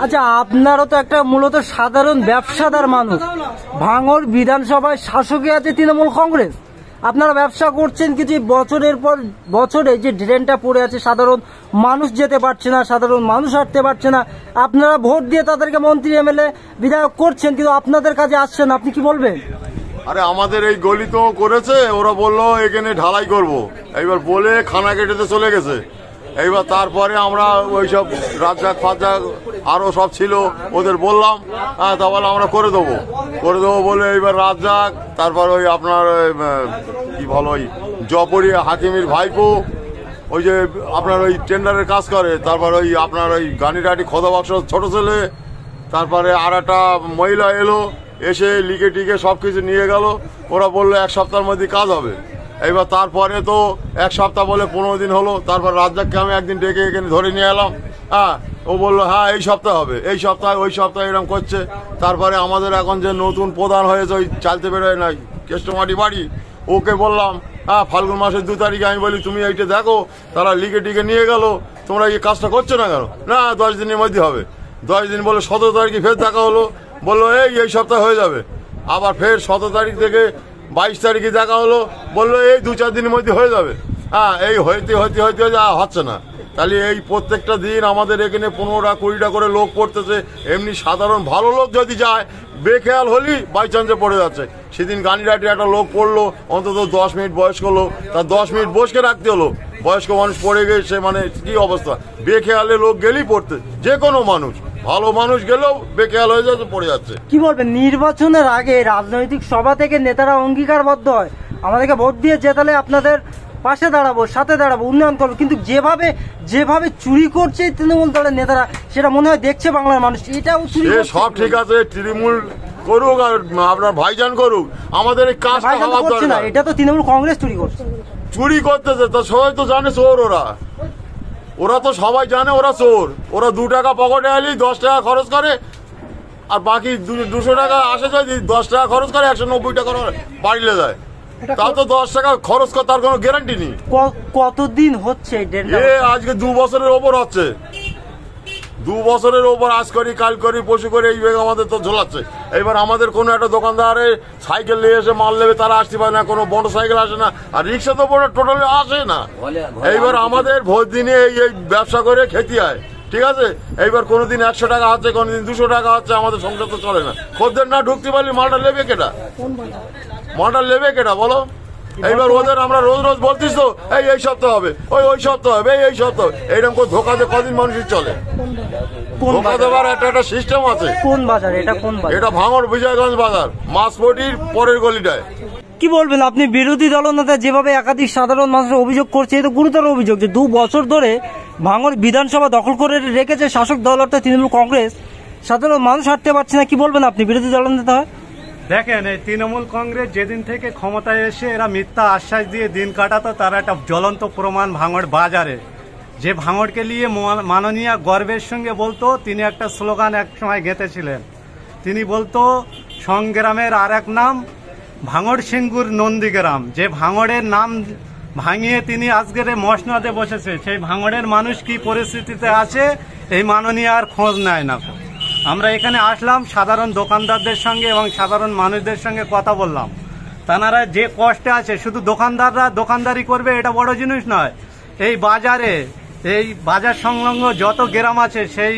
আচ্ছা, আপনারও তো একটা মূলত সাধারণ ব্যবসাদার মানুষ। ভাঙড় বিধানসভায় শাসকে আছে তৃণমূল কংগ্রেস, আপনারা ব্যবসা করছেন কিছু বছরের পর বছরে যে ড্রেনটা পড়ে আছে, সাধারণ মানুষ যেতে পারছে না, সাধারণ মানুষ হাঁটতে পারছে না, আপনারা ভোট দিয়ে তাদেরকে মন্ত্রী এমএলএ বিধায়ক করছেন, কিন্তু আপনাদের কাছে আসছেন, আপনি কি বলবেন? আরে আমাদের এই গলি তো করেছে, ওরা বললো এখানে ঢালাই করব, এইবার বলে খানা কেটেতে চলে গেছে। এইবার তারপরে আমরা ওইসব রাজ্জাক ফাজ্জাক আরো সব ছিল, ওদের বললাম হ্যাঁ তাহলে আমরা করে দেবো বলে এইবার রাজ্জাক, তারপর ওই আপনার কি বলো ওই জপরি হাকিমের ভাইপো, ওই যে আপনার ওই টেন্ডারের কাজ করে, তারপর ওই আপনার ওই গানিরাটি খোদা বাক্স ছোট ছেলে, তারপরে আর একটা মহিলা এলো, এসে লিখে টিকে সবকিছু নিয়ে গেল। ওরা বললো 1 সপ্তাহের মধ্যে কাজ হবে। এইবার তারপরে তো 1 সপ্তাহ বলে 15 দিন হলো। তারপর রাজ্জাককে আমি একদিন ডেকে এখানে ধরে নিয়ে এলাম। হ্যাঁ, ও বললো হ্যাঁ এই সপ্তাহ হবে, এই সপ্তাহে ওই সপ্তাহে এরকম করছে। তারপরে আমাদের এখন যে নতুন প্রধান হয়েছে ওই চালতে বেরোয় নাই কেষ্টমাটি বাড়ি, ওকে বললাম হ্যাঁ ফাল্গুন মাসের 2 তারিখে, আমি বলি তুমি এইটা দেখো, তারা লিখে টিকে নিয়ে গেল, তোমরা এই কাজটা করছো না কেন? না 10 দিনের মধ্যে হবে। 10 দিন বলে 17 তারিখে ফের দেখা হলো, বললো এই সপ্তাহ হয়ে যাবে। আবার ফের 17 তারিখ থেকে 22 তারিখে দেখা হলো, বললো এই 2-4 দিনের মধ্যে হয়ে যাবে। হ্যাঁ, এই হইতে হচ্ছে না। তাহলে এই প্রত্যেকটা দিন আমাদের এখানে 15টা-20টা করে লোক পড়তেছে। এমনি সাধারণ ভালো লোক যদি যায়, বেখেয়াল হলি বাই চান্সে পড়ে যাচ্ছে। সেদিন গানিরাটি একটা লোক পড়লো, অন্তত 10 মিনিট বয়স্ক লোক, তার 10 মিনিট বসকে রাখতে হলো। বয়স্ক মানুষ পড়ে গেছে, মানে কি অবস্থা। বেখেয়ালে লোক গেলেই পড়তে, যে কোনো মানুষ ভালো মানুষ গেলেও বেখেয়াল হয়ে যাচ্ছে, পড়ে যাচ্ছে। কি বলবেন, নির্বাচনের আগে রাজনৈতিক সভা থেকে নেতারা অঙ্গীকারবদ্ধ হয় আমাদেরকে ভোট দিয়ে জেতালে আপনাদের পাশে দাঁড়াবো, সাথে দাঁড়াবো, উন্নয়ন করবো, কিন্তু যেভাবে চুরি করছে তৃণমূল দলের নেতারা, সেটা মনে হয় দেখছে বাংলার মানুষ। এটাও চুরি, সব ঠিক আছে, তৃণমূল করুক আর আপনার ভাইজান করুক, আমাদের এই কাজ করছে না। এটা তো তৃণমূল কংগ্রেস চুরি করতেছে, তা সবাই তো জানে চোর। ওরা তো সবাই জানে ওরা চোর। ওরা 2 টাকা পকেটে আলি 10 টাকা খরচ করে, আর বাকি 200 টাকা আসে যদি 10 টাকা খরচ করে 190 টাকা বাড়িলে যায়। তাও তো 10 টাকা খরচ করে তার কোনো গ্যারান্টি নেই। কতদিন হচ্ছে আজকে 2 বছরের ওপর হচ্ছে। 2 বছরের ওপর, আজ করি কাল করি পশু করে এই বেগ আমাদের তো ঝোলাচ্ছে। এবার আমাদের কোনো একটা দোকানদারে সাইকেল নিয়ে এসে মাল নেবে, তারা আসতে পারে না, কোনো মোটর সাইকেল আসে না, আর রিক্সা তো টোটালি আসে না। এইবার আমাদের ভোট দিনে এই ব্যবসা করে খেতে হয়, ঠিক আছে। এইবার কোনোদিন 100 টাকা হচ্ছে, কোনোদিন 200 টাকা হচ্ছে, আমাদের সংসার তো চলে না। খদ্দের না ঢুকতে পারলে মালটা নেবে কেটা বলো। এইবার ওদের আমরা রোজ বলতিস তো এই সপ্তাহ হবে, ওই সপ্তাহ হবে, এই সপ্তাহ, এইরকম করে ধোকা দিয়ে কদিন মানুষের চলে। ধোকা দেওয়ার একটা সিস্টেম আছে। কোন বাজার এটা? এটা ভাঙড় বিজয়গঞ্জ বাজার, মাসপটির পরের গলিটায়। কি বলবেন আপনি? বিরোধী দলনেতা যেভাবে একাধিক সাধারণ মানুষের অভিযোগ করছে, এটা গুরুতর অভিযোগ যে 2 বছর ধরে ভাঙড় বিধানসভা দখল করে রেখেছে শাসক দল অর্থাৎ তৃণমূল কংগ্রেস, সাধারণ মানুষ হাঁটতে পারছে না। কি বলবেন আপনি বিরোধী দলনেতা? দেখেন, এই তৃণমূল কংগ্রেস যেদিন থেকে ক্ষমতায় এসে এরা মিথ্যা আশ্বাস দিয়ে দিন কাটাতো, তার একটা জ্বলন্ত প্রমাণ ভাঙড় বাজারে। যে ভাঙড়কে নিয়ে মাননীয় গর্বের সঙ্গে বলতো, তিনি একটা স্লোগান এক সময় গেঁথেছিলেন। তিনি বলতো সংগ্রামের আর এক নাম ভাঙড় সিঙ্গুর নন্দীগ্রাম। যে ভাঙড়ের নাম ভাঙিয়ে তিনি আজকের মসনদে বসেছে, সেই ভাঙড়ের মানুষ কি পরিস্থিতিতে আছে এই মাননীয় আর খোঁজ নেয় না। আমরা এখানে আসলাম, সাধারণ দোকানদারদের সঙ্গে এবং সাধারণ মানুষদের সঙ্গে কথা বললাম। তারা যে কষ্টে আছে, শুধু দোকানদাররা দোকানদারি করবে এটা বড় জিনিস নয়। এই বাজারে, এই বাজার সংলগ্ন যত গ্রাম আছে, সেই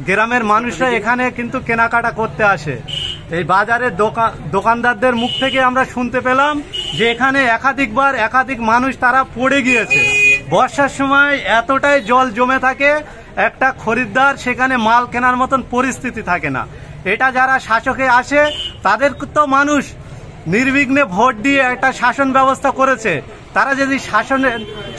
গ্রামের মানুষরা এখানে কিন্তু কেনাকাটা করতে আসে। এই বাজারের দোকানদারদের মুখ থেকে আমরা শুনতে পেলাম যে এখানে একাধিক মানুষ তারা পড়ে গিয়েছে। বর্ষার সময় এতটাই জল জমে থাকে, একটা খরিদ্দার সেখানে মাল কেনার মতন পরিস্থিতি থাকে না। এটা যারা শাসকে আসে তাদের তো মানুষ নির্বিঘ্নে ভোট দিয়ে একটা শাসন ব্যবস্থা করেছে। তারা যদি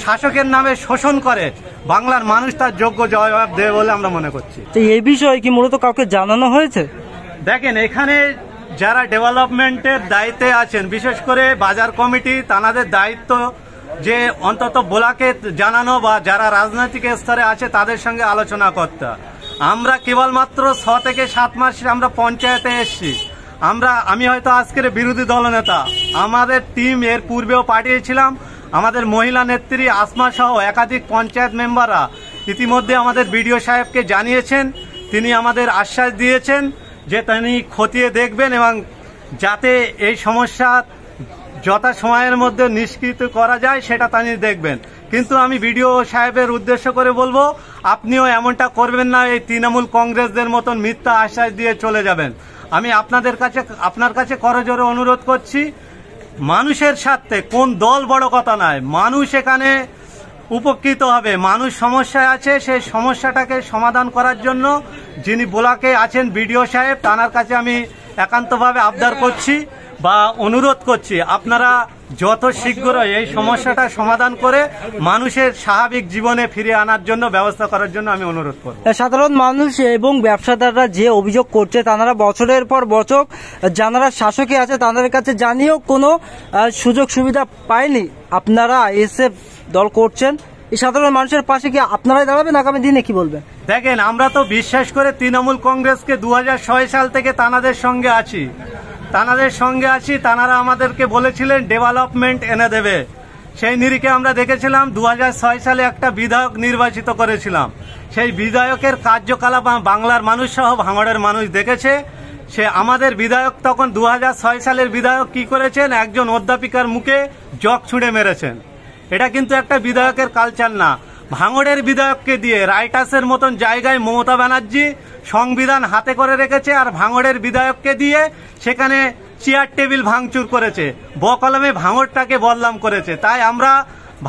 শাসকের নামে শোষণ করে, বাংলার মানুষ তার যোগ্য জবাব দেবে বলে আমরা মনে করছি। এই বিষয়ে কি মূলত কাউকে জানানো হয়েছে? দেখেন, এখানে যারা ডেভেলপমেন্টের দায়িত্বে আছেন, বিশেষ করে বাজার কমিটি, তাদের দায়িত্ব যে অন্তত বোলাকে জানানো বা যারা রাজনৈতিক স্তরে আছে তাদের সঙ্গে আলোচনা করতে। আমরা কেবলমাত্র 6 থেকে 7 মাস আমরা পঞ্চায়েতে এসছি। আমি হয়তো আজকের বিরোধী দলনেতা, আমাদের টিম এর পূর্বেও পাঠিয়েছিলাম। আমাদের মহিলা নেত্রী আসমা সহ একাধিক পঞ্চায়েত মেম্বাররা ইতিমধ্যে আমাদের বিডিও সাহেবকে জানিয়েছেন। তিনি আমাদের আশ্বাস দিয়েছেন যে তিনি খতিয়ে দেখবেন এবং যাতে এই সমস্যা যথা সময়ের মধ্যে নিষ্কৃত করা যায় সেটা তিনি দেখবেন। কিন্তু আমি বিডিও সাহেবের উদ্দেশ্য করে বলবো, আপনিও এমনটা করবেন না, এই তৃণমূল কংগ্রেসদের মতন মিথ্যা আশ্বাস দিয়ে চলে যাবেন। আমি আপনার কাছে করজোরে অনুরোধ করছি, মানুষের স্বার্থে কোন দল বড় কথা নয়, মানুষ এখানে উপকৃত হবে। মানুষ সমস্যায় আছে, সেই সমস্যাটাকে সমাধান করার জন্য যিনি ব্লকে আছেন বিডিও সাহেব, তার কাছে আমি একান্তভাবে আবদার করছি বা অনুরোধ করছি, আপনারা যত শীঘ্রই এই সমস্যাটা সমাধান করে মানুষের স্বাভাবিক জীবনে ফিরে আনার জন্য ব্যবস্থা করার জন্য আমি অনুরোধ করব। সাধারণ মানুষ এবং ব্যবসাদাররা যে অভিযোগ করছে, তারা বছরের পর বছর যারা শাসকে আছে তাদের কাছে জানিয়েও কোনো সুযোগ সুবিধা পায়নি। আপনারা আইএসএফ দল করছেন, এই সাধারণ মানুষের পাশে কি আপনারাই দাঁড়াবেন আগামী দিনে, কি বলবেন? দেখেন, আমরা তো বিশ্বাস করে তৃণমূল কংগ্রেসকে 2006 সাল থেকে তানাদের সঙ্গে আছি। তানারা আমাদেরকে বলেছিলেন ডেভেলপমেন্ট এনে দেবে। সেই নিরিখে আমরা দেখেছিলাম 2006 সালে একটা বিধায়ক নির্বাচিত করেছিলাম। সেই বিধায়কের কার্যকলাপ বাংলার মানুষ সহ ভাঙড়ের মানুষ দেখেছে। সে আমাদের বিধায়ক তখন 2006 সালের বিধায়ক কি করেছেন, একজন অধ্যাপিকার মুখে জগ ছুঁড়ে মেরেছেন। এটা কিন্তু একটা বিধায়কের কালচার না। ভাঙড়ের বিধায়ককে দিয়ে রাইটাসের মতন জায়গায় মমতা ব্যানার্জি সংবিধান হাতে করে রেখেছে, আর ভাঙড়ের বিধায়ককে দিয়ে সেখানে চেয়ার টেবিল ভাঙচুর করেছে, বকলমে ভাঙড়টাকে বদনাম করেছে। তাই আমরা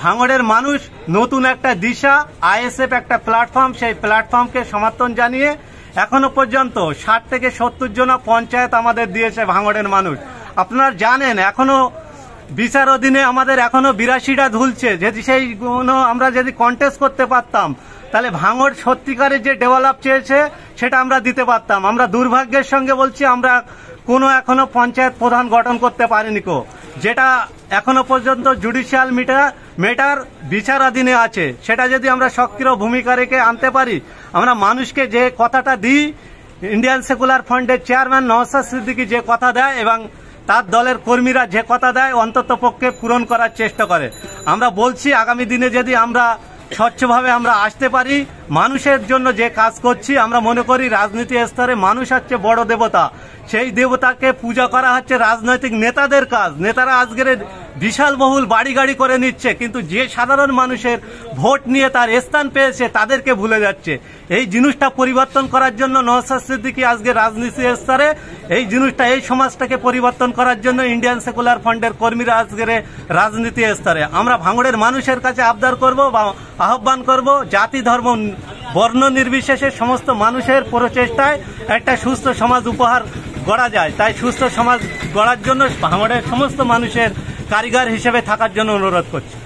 ভাঙড়ের মানুষ নতুন একটা দিশা, আইএসএফ একটা প্ল্যাটফর্ম, সেই প্ল্যাটফর্মকে সমর্থন জানিয়ে এখনো পর্যন্ত 60 থেকে 70 জন পঞ্চায়েত আমাদের দিয়েছে ভাঙড়ের মানুষ। আপনারা জানেন, এখনো বিচার অধীনে আমাদের এখনো 82টা ঝুলছে। যদি সেই আমরা যদি কন্টেস্ট করতে পারতাম, তাহলে ভাঙড় সত্যিকারের যে ডেভেলপ চেয়েছে সেটা আমরা দিতে পারতাম। আমরা দুর্ভাগ্যের সঙ্গে বলছি, আমরা এখনো পঞ্চায়েত প্রধান গঠন করতে পারিনি, যেটা এখনো পর্যন্ত জুডিশিয়াল মেটার বিচারাধীনে আছে। সেটা যদি আমরা সক্রিয় ভূমিকা রেখে আনতে পারি, আমরা মানুষকে যে কথাটা দিই, ইন্ডিয়ান সেকুলার ফ্রন্টের চেয়ারম্যান নওশাদ সিদ্দিকী যে কথা দেয় এবং তার দলের কর্মীরা যে কথা দেয়, অন্তত পক্ষে পূরণ করার চেষ্টা করে। আমরা বলছি, আগামী দিনে যদি আমরা স্বচ্ছভাবে আমরা আসতে পারি, মানুষের জন্য যে কাজ করছি, আমরা মনে করি রাজনীতি স্তরে মানুষ হচ্ছে বড় দেবতা। সেই দেবতাকে পূজা করা হচ্ছে রাজনৈতিক নেতাদের কাজ। নেতারা আজকের বিশাল বহুল বাড়ি গাড়ি করে নিচ্ছে, কিন্তু যে সাধারণ মানুষের ভোট নিয়ে তার স্থান পেয়েছে তাদেরকে ভুলে যাচ্ছে। এই জিনিসটা পরিবর্তন করার জন্য নওশাদ সিদ্দিকী আজকে রাজনীতি স্তরে এই জিনিসটা, এই সমাজটাকে পরিবর্তন করার জন্য ইন্ডিয়ান সেকুলার ফ্রন্টের কর্মীরা আজকের রাজনীতি স্তরে আমরা ভাঙড়ের মানুষের কাছে আবদার করব বা আহ্বান করব, জাতি ধর্ম বর্ণ নির্বিশেষে সমস্ত মানুষের প্রচেষ্টায় একটা সুস্থ সমাজ উপহার গড়া যায়। তাই সুস্থ সমাজ গড়ার জন্য ভাঙড়ের সমস্ত মানুষের কারিগর হিসেবে থাকার জন্য অনুরোধ করছি।